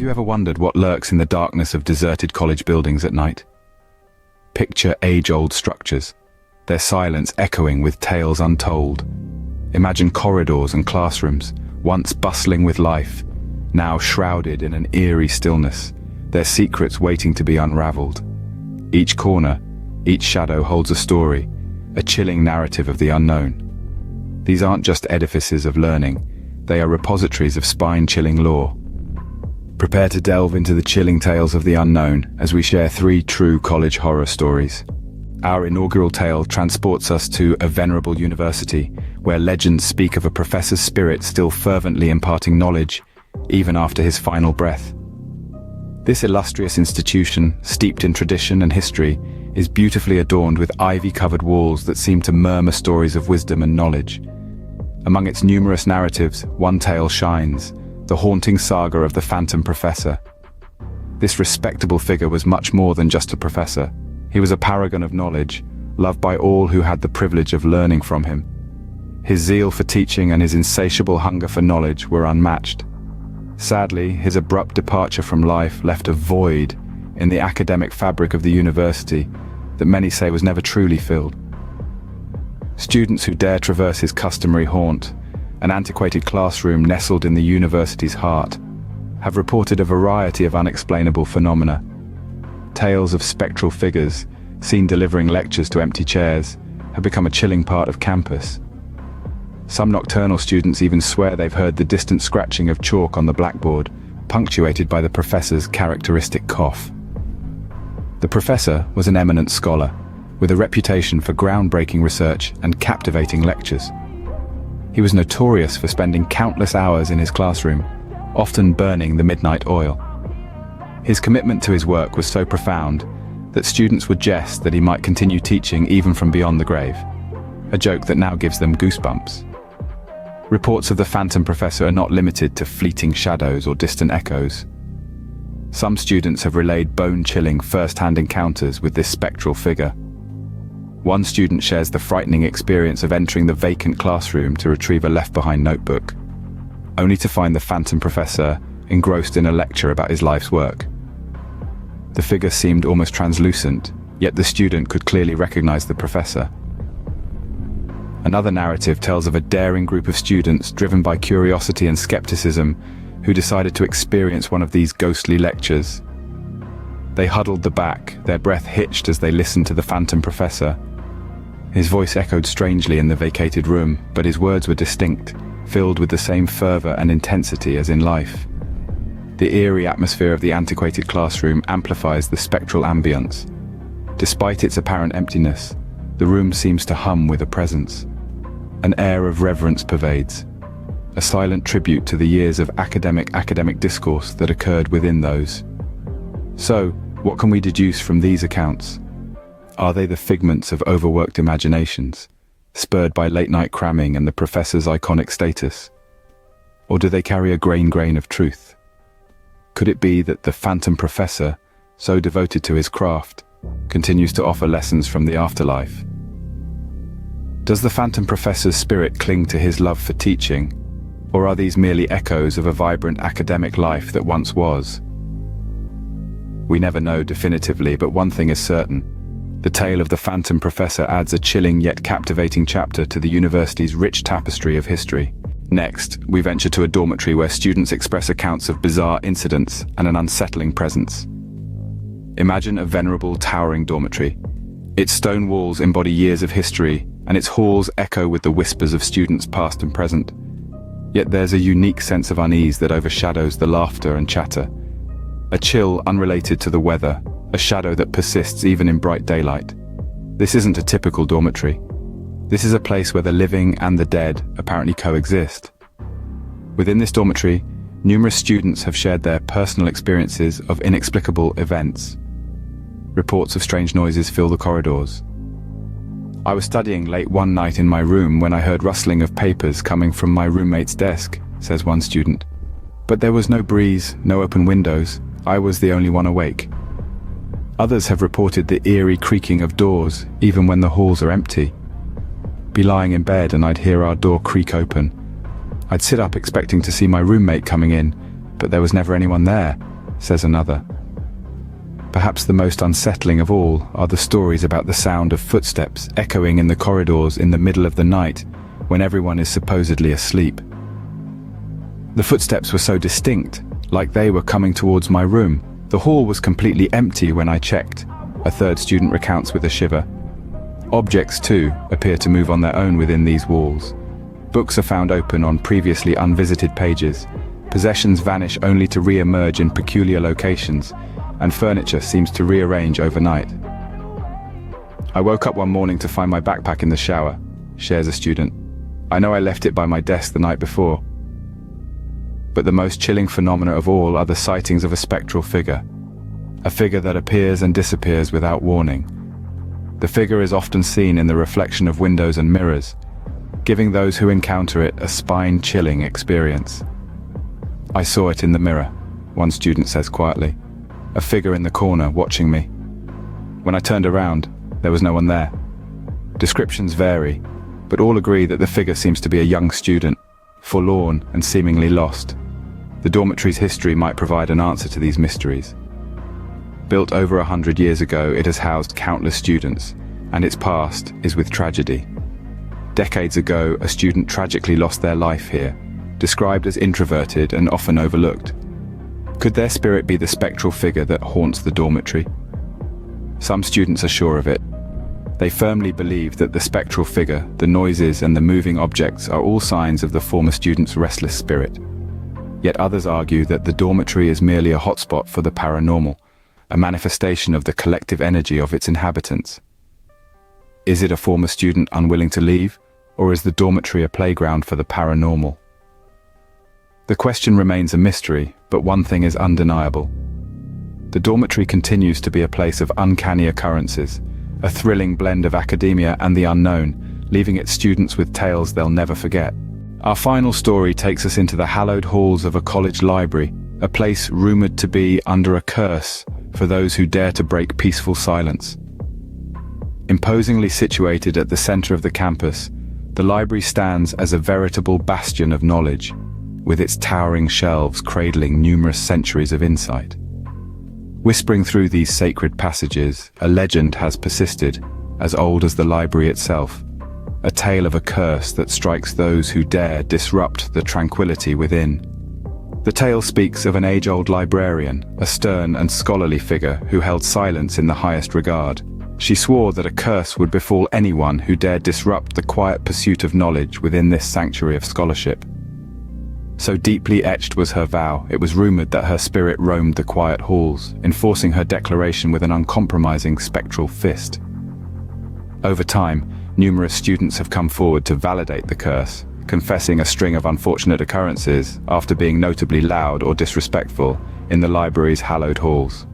you ever wondered what lurks in the darkness of deserted college buildings at night? Picture age-old structures, their silence echoing with tales untold. Imagine corridors and classrooms, once bustling with life, now shrouded in an eerie stillness, their secrets waiting to be unraveled. Each corner, each shadow holds a story, a chilling narrative of the unknown. These aren't just edifices of learning, they are repositories of spine-chilling lore. Prepare to delve into the chilling tales of the unknown as we share 3 true college horror stories. Our inaugural tale transports us to a venerable university, where legends speak of a professor's spirit still fervently imparting knowledge, even after his final breath. This illustrious institution, steeped in tradition and history, is beautifully adorned with ivy-covered walls that seem to murmur stories of wisdom and knowledge. Among its numerous narratives, one tale shines, the haunting saga of the Phantom Professor. This respectable figure was much more than just a professor. He was a paragon of knowledge, loved by all who had the privilege of learning from him. His zeal for teaching and his insatiable hunger for knowledge were unmatched. Sadly, his abrupt departure from life left a void in the academic fabric of the university that many say was never truly filled. Students who dare traverse his customary haunt, an antiquated classroom nestled in the university's heart, have reported a variety of unexplainable phenomena. Tales of spectral figures, seen delivering lectures to empty chairs, have become a chilling part of campus. Some nocturnal students even swear they've heard the distant scratching of chalk on the blackboard, punctuated by the professor's characteristic cough. The professor was an eminent scholar, with a reputation for groundbreaking research and captivating lectures. He was notorious for spending countless hours in his classroom, often burning the midnight oil. His commitment to his work was so profound that students would jest that he might continue teaching even from beyond the grave, a joke that now gives them goosebumps. Reports of the Phantom Professor are not limited to fleeting shadows or distant echoes. Some students have relayed bone-chilling first-hand encounters with this spectral figure. One student shares the frightening experience of entering the vacant classroom to retrieve a left-behind notebook, only to find the Phantom Professor engrossed in a lecture about his life's work. The figure seemed almost translucent, yet the student could clearly recognize the professor. Another narrative tells of a daring group of students driven by curiosity and skepticism who decided to experience one of these ghostly lectures. They huddled the back, their breath hitched as they listened to the Phantom Professor. His voice echoed strangely in the vacated room, but his words were distinct, filled with the same fervor and intensity as in life. The eerie atmosphere of the antiquated classroom amplifies the spectral ambience. Despite its apparent emptiness, the room seems to hum with a presence. An air of reverence pervades, a silent tribute to the years of academic discourse that occurred within those. So, what can we deduce from these accounts? Are they the figments of overworked imaginations, spurred by late-night cramming and the professor's iconic status? Or do they carry a grain of truth? Could it be that the Phantom Professor, so devoted to his craft, continues to offer lessons from the afterlife? Does the Phantom Professor's spirit cling to his love for teaching, or are these merely echoes of a vibrant academic life that once was? We never know definitively, but one thing is certain. The tale of the Phantom Professor adds a chilling yet captivating chapter to the university's rich tapestry of history. Next, we venture to a dormitory where students express accounts of bizarre incidents and an unsettling presence. Imagine a venerable, towering dormitory. Its stone walls embody years of history, and its halls echo with the whispers of students past and present. Yet there's a unique sense of unease that overshadows the laughter and chatter. A chill unrelated to the weather, a shadow that persists even in bright daylight. This isn't a typical dormitory. This is a place where the living and the dead apparently coexist. Within this dormitory, numerous students have shared their personal experiences of inexplicable events. Reports of strange noises fill the corridors. I was studying late one night in my room when I heard rustling of papers coming from my roommate's desk, says one student. But there was no breeze, no open windows. I was the only one awake. Others have reported the eerie creaking of doors, even when the halls are empty. Be lying in bed and I'd hear our door creak open. I'd sit up expecting to see my roommate coming in, but there was never anyone there. says another. Perhaps the most unsettling of all are the stories about the sound of footsteps echoing in the corridors in the middle of the night when everyone is supposedly asleep. The footsteps were so distinct, like they were coming towards my room. The hall was completely empty when I checked, a third student recounts with a shiver. Objects, too, appear to move on their own within these walls. Books are found open on previously unvisited pages. Possessions vanish only to re-emerge in peculiar locations, and furniture seems to rearrange overnight. I woke up one morning to find my backpack in the shower, shares a student. I know I left it by my desk the night before. But the most chilling phenomena of all are the sightings of a spectral figure. A figure that appears and disappears without warning. The figure is often seen in the reflection of windows and mirrors, giving those who encounter it a spine-chilling experience. I saw it in the mirror, one student says quietly. A figure in the corner watching me. When I turned around, there was no one there. Descriptions vary, but all agree that the figure seems to be a young student, forlorn and seemingly lost. The dormitory's history might provide an answer to these mysteries. Built over 100 years ago, it has housed countless students, and its past is with tragedy. Decades ago, a student tragically lost their life here, described as introverted and often overlooked. Could their spirit be the spectral figure that haunts the dormitory? Some students are sure of it. They firmly believe that the spectral figure, the noises and the moving objects are all signs of the former student's restless spirit. Yet others argue that the dormitory is merely a hotspot for the paranormal, a manifestation of the collective energy of its inhabitants. Is it a former student unwilling to leave, or is the dormitory a playground for the paranormal? The question remains a mystery, but one thing is undeniable. The dormitory continues to be a place of uncanny occurrences, a thrilling blend of academia and the unknown, leaving its students with tales they'll never forget. Our final story takes us into the hallowed halls of a college library, a place rumored to be under a curse for those who dare to break peaceful silence. Imposingly situated at the center of the campus, the library stands as a veritable bastion of knowledge, with its towering shelves cradling numerous centuries of insight. Whispering through these sacred passages, a legend has persisted, as old as the library itself, a tale of a curse that strikes those who dare disrupt the tranquility within. The tale speaks of an age-old librarian, a stern and scholarly figure who held silence in the highest regard. She swore that a curse would befall anyone who dared disrupt the quiet pursuit of knowledge within this sanctuary of scholarship. So deeply etched was her vow, it was rumored that her spirit roamed the quiet halls, enforcing her declaration with an uncompromising spectral fist. Over time, numerous students have come forward to validate the curse, confessing a string of unfortunate occurrences after being notably loud or disrespectful in the library's hallowed halls.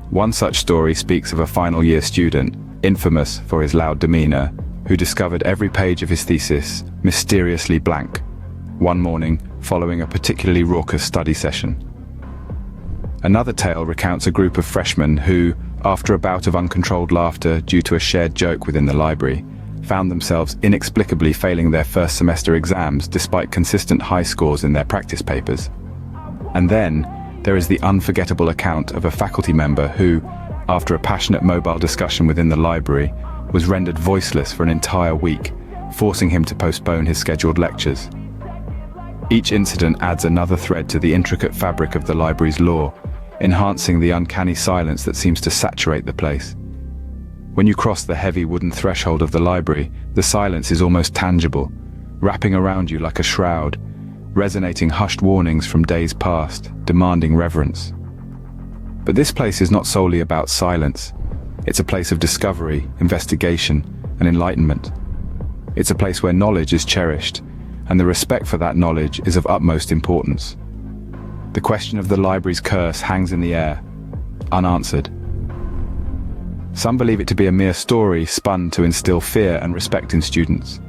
One such story speaks of a final year student, infamous for his loud demeanor, who discovered every page of his thesis mysteriously blank one morning following a particularly raucous study session. Another tale recounts a group of freshmen who, after a bout of uncontrolled laughter due to a shared joke within the library, found themselves inexplicably failing their first semester exams despite consistent high scores in their practice papers. And then, there is the unforgettable account of a faculty member who, after a passionate mobile discussion within the library, was rendered voiceless for an entire week, forcing him to postpone his scheduled lectures. Each incident adds another thread to the intricate fabric of the library's lore, enhancing the uncanny silence that seems to saturate the place. When you cross the heavy wooden threshold of the library, the silence is almost tangible, wrapping around you like a shroud, resonating hushed warnings from days past, demanding reverence. But this place is not solely about silence. It's a place of discovery, investigation, and enlightenment. It's a place where knowledge is cherished, and the respect for that knowledge is of utmost importance. The question of the library's curse hangs in the air, unanswered. Some believe it to be a mere story spun to instill fear and respect in students.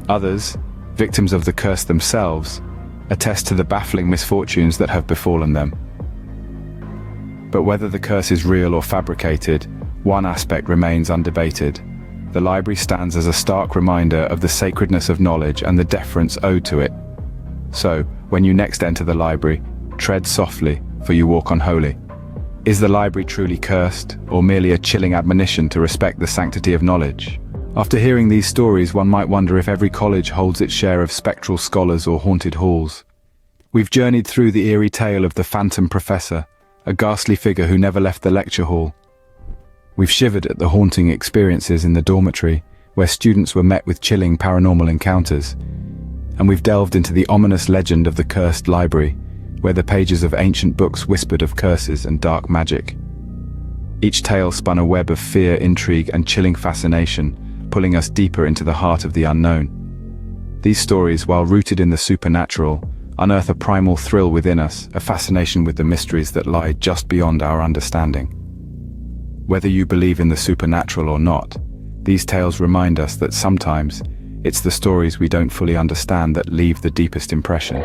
Others, victims of the curse themselves, attest to the baffling misfortunes that have befallen them. But whether the curse is real or fabricated, one aspect remains undebated. The library stands as a stark reminder of the sacredness of knowledge and the deference owed to it. So, when you next enter the library, tread softly, for you walk unholy. Is the library truly cursed, or merely a chilling admonition to respect the sanctity of knowledge? After hearing these stories, one might wonder if every college holds its share of spectral scholars or haunted halls. We've journeyed through the eerie tale of the phantom professor, a ghastly figure who never left the lecture hall. We've shivered at the haunting experiences in the dormitory, where students were met with chilling paranormal encounters. And we've delved into the ominous legend of the cursed library, where the pages of ancient books whispered of curses and dark magic. Each tale spun a web of fear, intrigue, and chilling fascination, pulling us deeper into the heart of the unknown. These stories, while rooted in the supernatural, unearth a primal thrill within us, a fascination with the mysteries that lie just beyond our understanding. Whether you believe in the supernatural or not, these tales remind us that sometimes it's the stories we don't fully understand that leave the deepest impression.